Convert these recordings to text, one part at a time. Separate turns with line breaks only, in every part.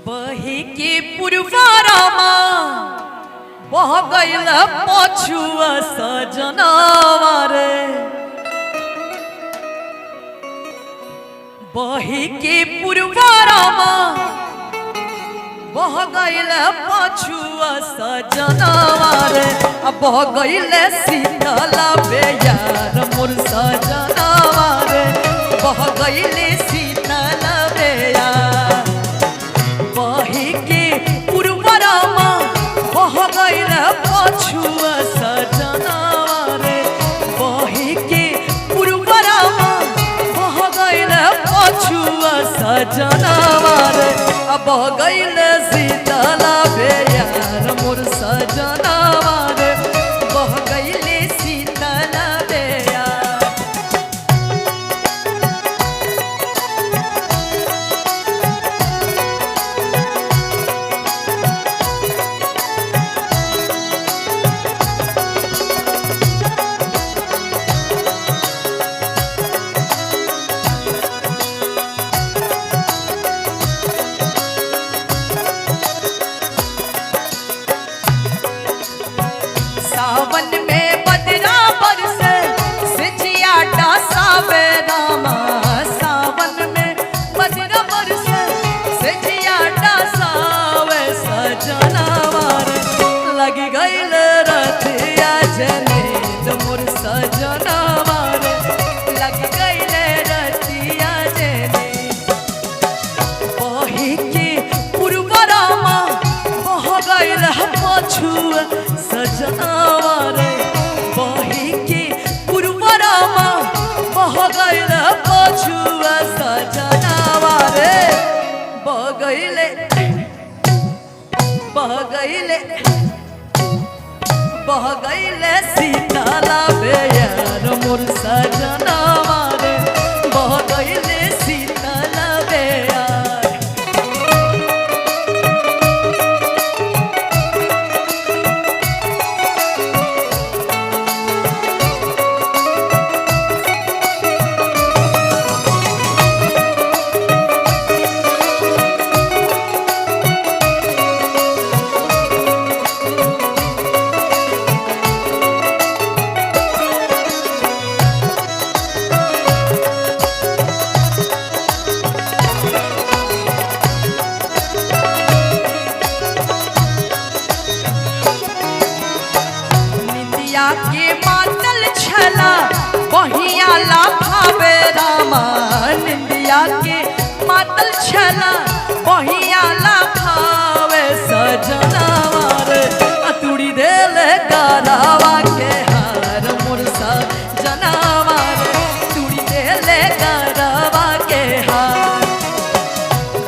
बही के पुरवारामा बह गईल पछुआ सजनावा रे। बही के पुरवारामा बह गईल पछुआ सजनावा रे। बह गईल शीतला बेयार मोर सजनावा रे। बह गईल शीतला बेयार बही के पुरवारामा बह गईल पछुआ सजनावा रे। बही के पुरवारामा बह गईल पछुआ सजनावा रे। बह गईल शीतला बेयार मोर सजनावा रे। बह गईल शीतला बेयार सावन में बदरा बरसे सिजिया डासावे रामा। सावन में बदरा बरसे सिजिया डासावे सजनावा रे। लग गईल रतिया जनेद मोर सजनावा रे। लग गईल रतिया जनेद बही के पुरवारामा बह गईल पछुआ सजनावा रे। बही के पुरवारामा बह गईल पछुआ सजनावा रे। बह गईले बह गईले शीतला बेयार मोर सजनावा रे। बह गईले शीतला बेयार के मातल छला बहिया लाफावे रामा। निंदिया के मातल छला बहिया लाफावे सजनावा रे। तुड़ी देले गरावा के हार मोर सजनावा रे। तुड़ी देले गरावा के हार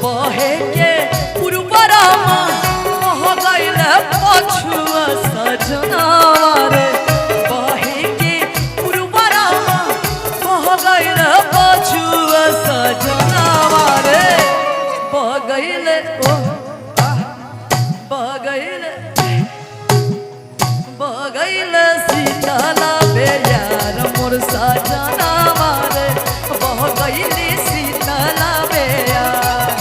बहे के पुरवारामा बह गईल पछुआ सजनावा रे। बही के पुरवारामा बह गईल पछुआ सजनावा रे। बह गईल बह गईल शीतला बेयार मोर सजनावा रे। बह गईल शीतला बेयार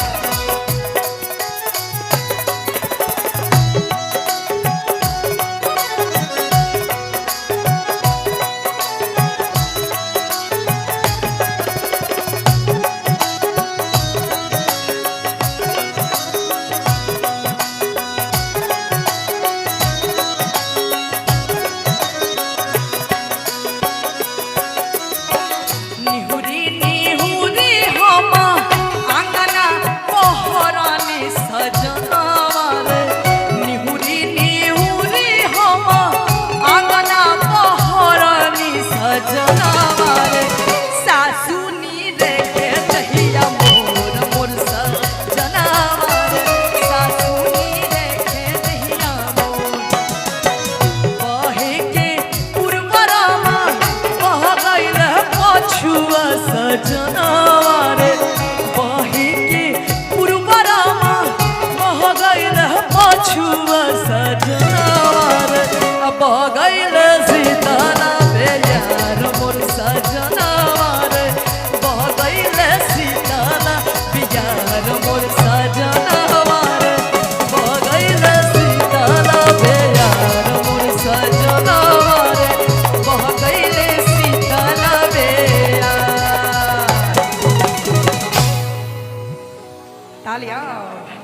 तालियां